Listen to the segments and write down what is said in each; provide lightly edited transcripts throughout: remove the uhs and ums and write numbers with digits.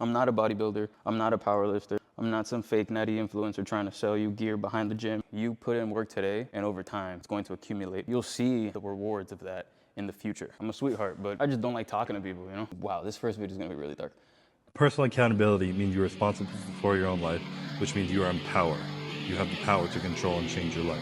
I'm not a bodybuilder. I'm not a powerlifter. I'm not some fake natty influencer trying to sell you gear behind the gym. You put in work today, and over time, it's going to accumulate. You'll see the rewards of that in the future. I'm a sweetheart, but I just don't like talking to people, you know? Wow, this first video is gonna be really dark. Personal accountability means you're responsible for your own life, which means you are in power. You have the power to control and change your life.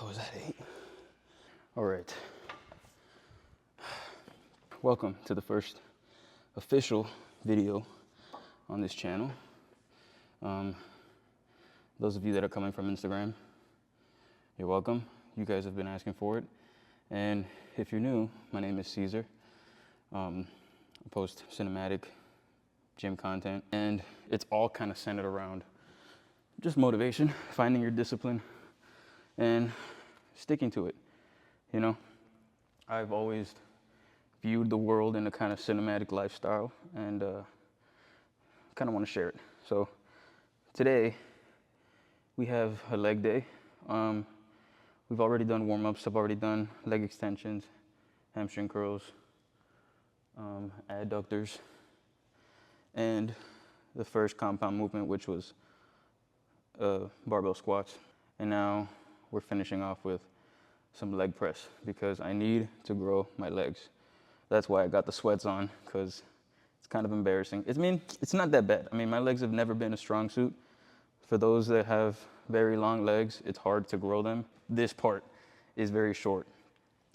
Was that 8? All right. Welcome to the first official video on this channel. Those of you that are coming from Instagram, you're welcome. You guys have been asking for it. And if you're new, my name is Caesar. I post cinematic gym content, and it's all kind of centered around just motivation, finding your discipline, and sticking to it. You know, I've always viewed the world in a kind of cinematic lifestyle, and kind of want to share it. So today we have a leg day. We've already done warm-ups. I've already done leg extensions, hamstring curls, adductors, and the first compound movement, which was barbell squats. And now we're finishing off with some leg press because I need to grow my legs. That's why I got the sweats on, because it's kind of embarrassing. It's not that bad. I mean, my legs have never been a strong suit. For those that have very long legs, it's hard to grow them. This part is very short,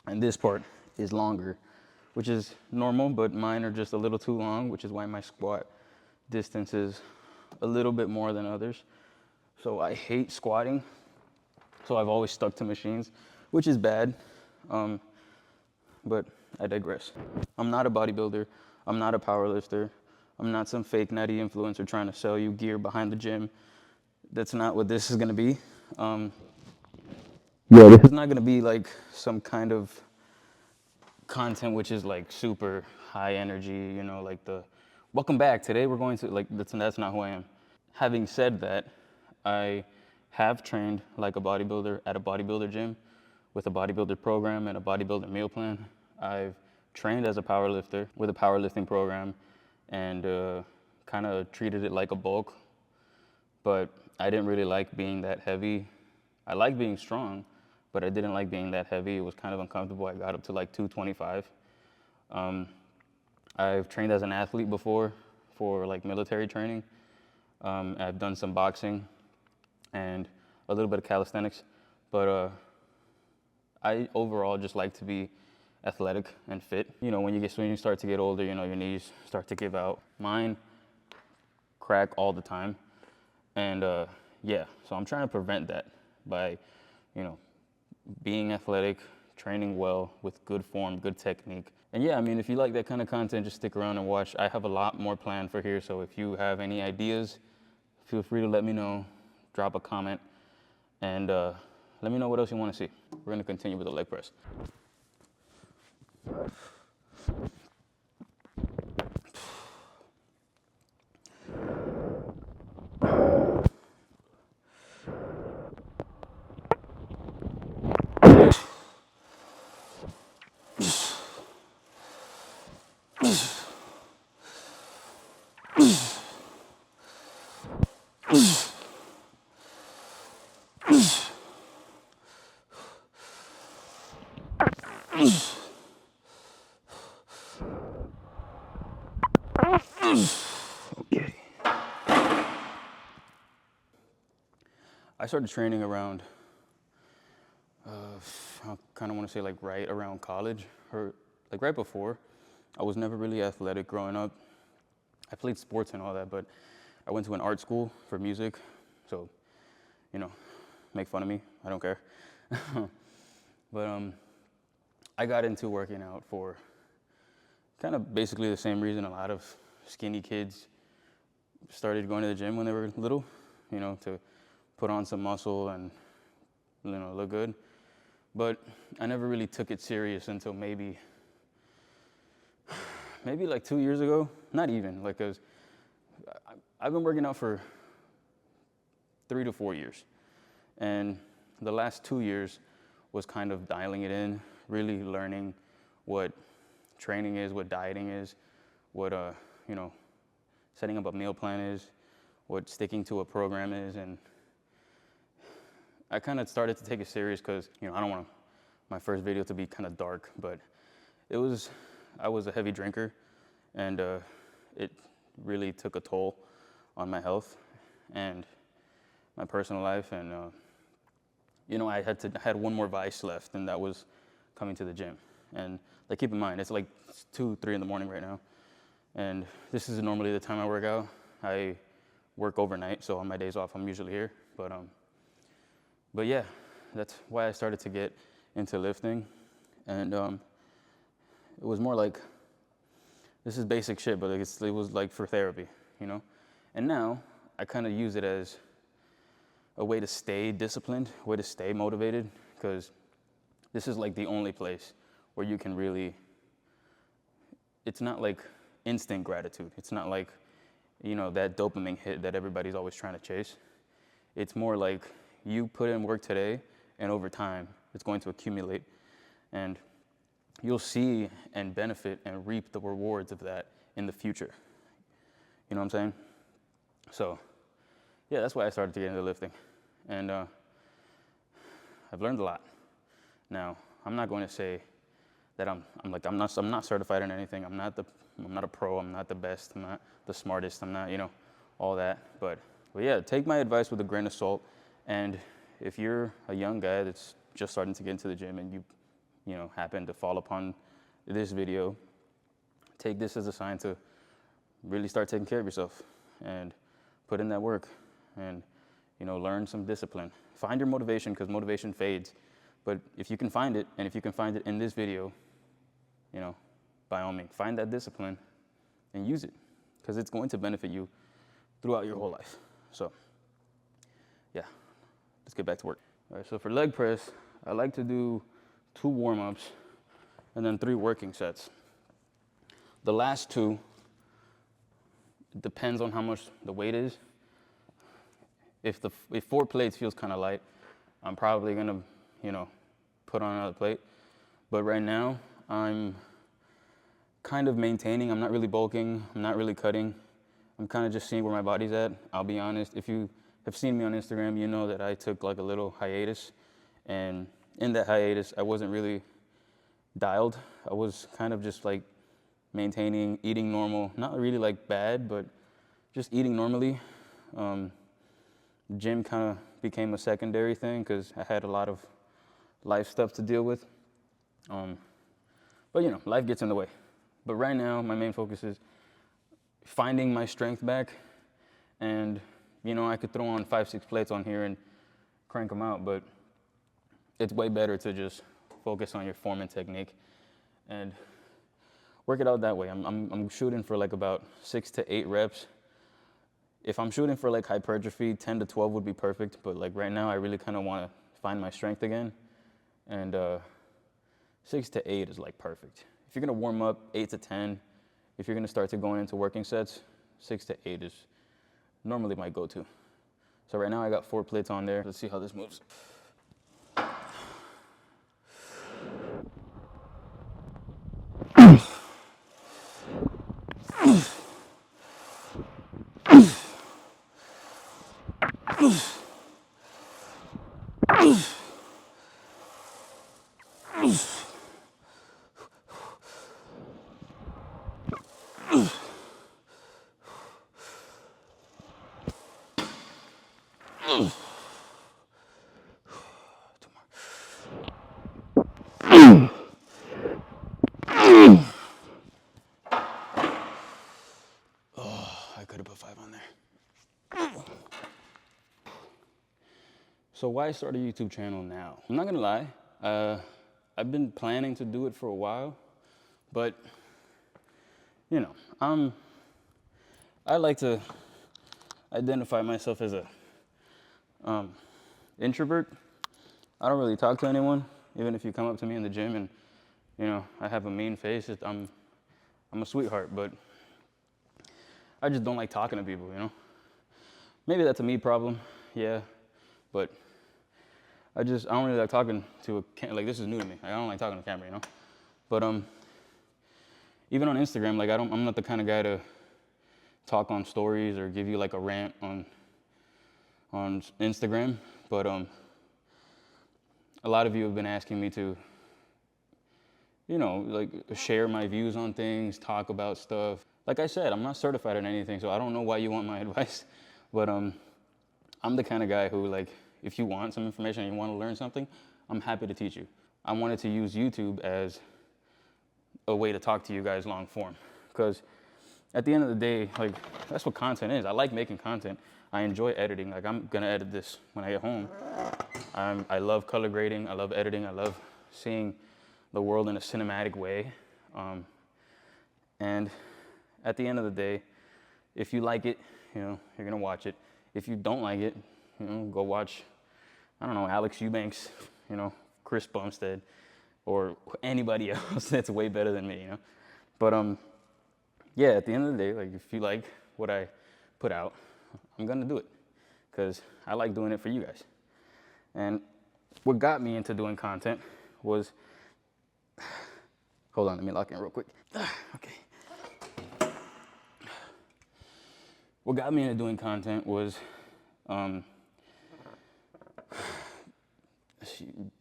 and this part is longer, which is normal, but mine are just a little too long, which is why my squat distance is a little bit more than others. So I hate squatting, so I've always stuck to machines, which is bad, but I digress. I'm not a bodybuilder, I'm not a powerlifter, I'm not some fake natty influencer trying to sell you gear behind the gym. That's not what this is gonna be. This is not gonna be like some kind of content which is like super high energy, you know, like the welcome back, today we're going to, like, that's not who I am. Having said that, I have trained like a bodybuilder at a bodybuilder gym with a bodybuilder program and a bodybuilder meal plan. I've trained as a powerlifter with a powerlifting program and kind of treated it like a bulk, but I didn't really like being that heavy. I like being strong, but I didn't like being that heavy. It was kind of uncomfortable. I got up to like 225. I've trained as an athlete before for like military training. I've done some boxing and a little bit of calisthenics, but I overall just like to be athletic and fit. You know, when you start to get older, you know, your knees start to give out. Mine crack all the time, and yeah, so I'm trying to prevent that by, you know, being athletic, training well with good form, good technique. And yeah, I mean, if you like that kind of content, just stick around and watch. I have a lot more planned for here, so if you have any ideas, feel free to let me know, drop a comment, and let me know what else you want to see. We're gonna continue with the leg press. Okay. I started training around, I kind of want to say like right around college, or like right before. I was never really athletic growing up. I played sports and all that, but I went to an art school for music, so, you know, make fun of me, I don't care. But I got into working out for kind of basically the same reason a lot of skinny kids started going to the gym when they were little, you know, to put on some muscle and, you know, look good. But I never really took it serious until maybe like 2 years ago. Not even, like, 'cause I've been working out for 3 to 4 years. And the last 2 years was kind of dialing it in, really learning what training is, what dieting is, what, you know, setting up a meal plan is, what sticking to a program is. And I kind of started to take it serious because, you know, I don't want my first video to be kind of dark, but I was a heavy drinker, and it really took a toll on my health and my personal life. And you know, I had one more vice left, and that was coming to the gym. And like, keep in mind, it's like 2, 3 in the morning right now, and this is normally the time I work out. I work overnight, so on my days off, I'm usually here. But yeah, that's why I started to get into lifting, and it was more like, this is basic shit, but it was like for therapy, you know? And now I kind of use it as a way to stay disciplined, a way to stay motivated, because this is like the only place where you can really, it's not like instant gratitude. It's not like, you know, that dopamine hit that everybody's always trying to chase. It's more like you put in work today, and over time, it's going to accumulate, and you'll see and benefit and reap the rewards of that in the future. You know what I'm saying? So, yeah, that's why I started to get into lifting. And I've learned a lot. Now, I'm not going to say that I'm not certified in anything. I'm not a pro. I'm not the best. I'm not the smartest. I'm not, all that. But yeah, take my advice with a grain of salt. And if you're a young guy that's just starting to get into the gym and you happen to fall upon this video, take this as a sign to really start taking care of yourself and put in that work and, learn some discipline. Find your motivation, because motivation fades. But if you can find it, and if you can find it in this video, by all means, find that discipline and use it, because it's going to benefit you throughout your whole life. So, yeah, let's get back to work. All right, so for leg press, I like to do 2 warm-ups and then 3 working sets. The last 2, it depends on how much the weight is. If 4 plates feels kind of light, I'm probably gonna, put on another plate. But right now, I'm kind of maintaining. I'm not really bulking. I'm not really cutting. I'm kind of just seeing where my body's at. I'll be honest. If you have seen me on Instagram, you know that I took like a little hiatus. And in that hiatus, I wasn't really dialed. I was kind of just like maintaining, eating normal. Not really like bad, but just eating normally. Gym kind of became a secondary thing because I had a lot of life stuff to deal with. But life gets in the way. But right now, my main focus is finding my strength back. And, I could throw on 5-6 plates on here and crank them out, but it's way better to just focus on your form and technique and work it out that way. I'm shooting for like about 6 to 8 reps. If I'm shooting for like hypertrophy, 10 to 12 would be perfect. But like right now, I really kind of want to find my strength again. And 6 to 8 is like perfect. If you're going to warm up, 8 to 10. If you're going to start to going into working sets, 6 to 8 is normally my go-to. So right now I got 4 plates on there. Let's see how this moves. I could have put 5 on there. So why start a YouTube channel now? I'm not gonna lie, I've been planning to do it for a while, but I like to identify myself as a introvert. I don't really talk to anyone, even if you come up to me in the gym and I have a mean face. I'm a sweetheart, but I just don't like talking to people, Maybe that's a me problem, yeah, but I don't really like talking to like, this is new to me. I don't like talking to camera, But even on Instagram, like I'm not the kind of guy to talk on stories or give you like a rant on Instagram. But a lot of you have been asking me to, like share my views on things, talk about stuff. Like I said, I'm not certified in anything, so I don't know why you want my advice. But I'm the kind of guy who, like, if you want some information and you want to learn something, I'm happy to teach you. I wanted to use YouTube as a way to talk to you guys long form, because at the end of the day, like, that's what content is. I like making content. I enjoy editing. Like, I'm gonna edit this when I get home. I love color grading. I love editing. I love seeing the world in a cinematic way. And at the end of the day, if you like it, you're gonna watch it. If you don't like it, go watch, I don't know, Alex Eubanks, Chris Bumstead, or anybody else that's way better than me, But yeah, at the end of the day, like, if you like what I put out, I'm gonna do it, because I like doing it for you guys. And what got me into doing content was, hold on, let me lock in real quick. Okay. What got me into doing content was,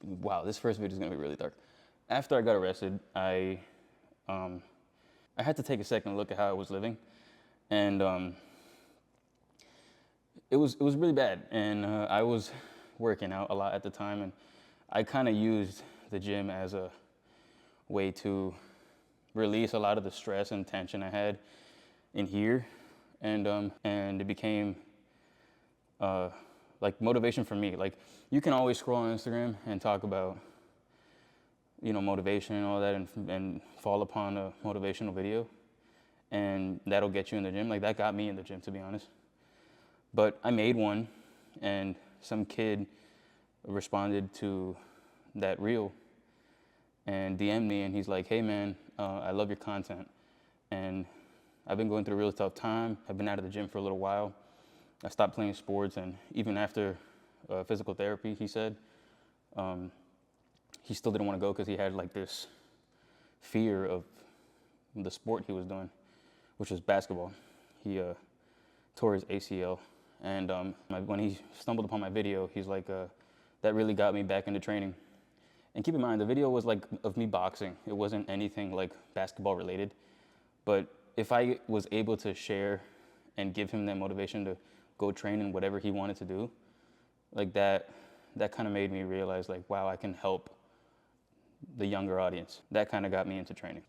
wow, this first video is gonna be really dark. After I got arrested, I had to take a second look at how I was living, and it was really bad. And I was working out a lot at the time, and I kind of used the gym as a way to release a lot of the stress and tension I had in here, and it became like motivation for me. Like, you can always scroll on Instagram and talk about, you know, motivation and all that, and fall upon a motivational video, and that'll get you in the gym. Like, that got me in the gym, to be honest. But I made one, and some kid responded to that reel and DM'd me, and he's like, hey man, I love your content, and I've been going through a really tough time. I've been out of the gym for a little while. I stopped playing sports, and even after physical therapy, he said, he still didn't want to go because he had like this fear of the sport he was doing, which was basketball. He tore his ACL, and when he stumbled upon my video, he's like, that really got me back into training. And keep in mind, the video was like of me boxing. It wasn't anything like basketball related. But if I was able to share and give him that motivation to go train in whatever he wanted to do, like that kind of made me realize, like, wow, I can help the younger audience. That kind of got me into training.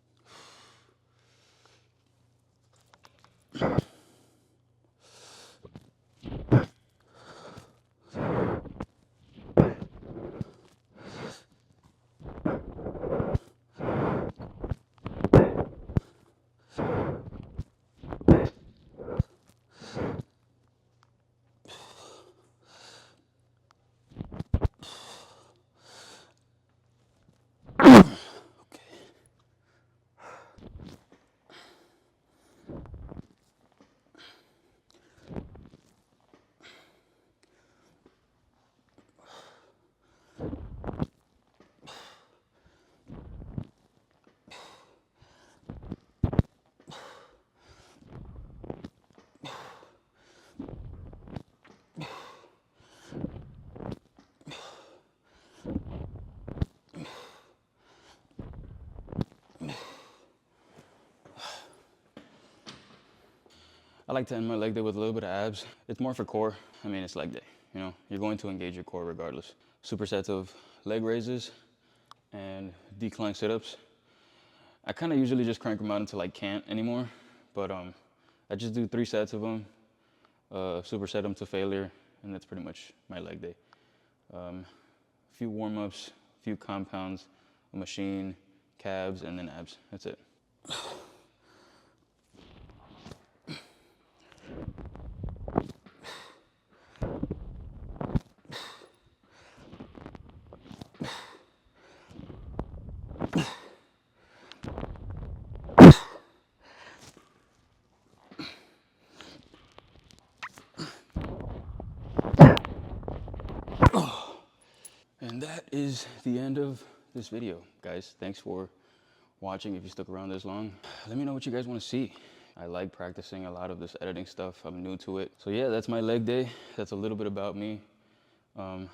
I like to end my leg day with a little bit of abs. It's more for core. I mean, it's leg day, you know? You're going to engage your core regardless. Supersets of leg raises and decline sit-ups. I kind of usually just crank them out until I can't anymore, but I just do 3 sets of them, superset them to failure, and that's pretty much my leg day. A few warm-ups, a few compounds, a machine, calves, and then abs. That's it. And that is the end of this video, guys. Thanks for watching if you stuck around this long. Let me know what you guys want to see. I like practicing a lot of this editing stuff. I'm new to it. So yeah, that's my leg day. That's a little bit about me. To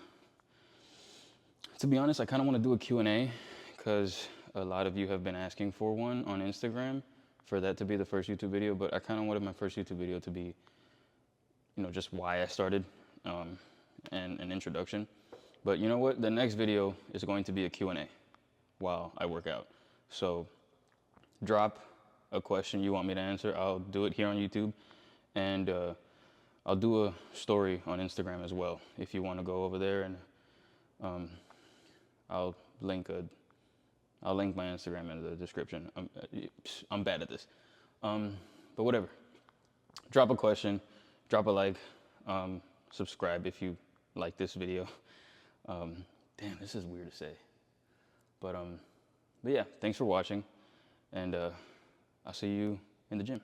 be honest, I kind of want to do a Q&A because a lot of you have been asking for one on Instagram, for that to be the first YouTube video, but I kind of wanted my first YouTube video to be, you know, just why I started, and an introduction. But you know what? The next video is going to be a Q&A while I work out. So drop a question you want me to answer. I'll do it here on YouTube, and I'll do a story on Instagram as well if you want to go over there, and I'll link my Instagram in the description. I'm bad at this, but whatever. Drop a question, drop a like, subscribe if you like this video. Damn, this is weird to say, but yeah, thanks for watching, and I'll see you in the gym.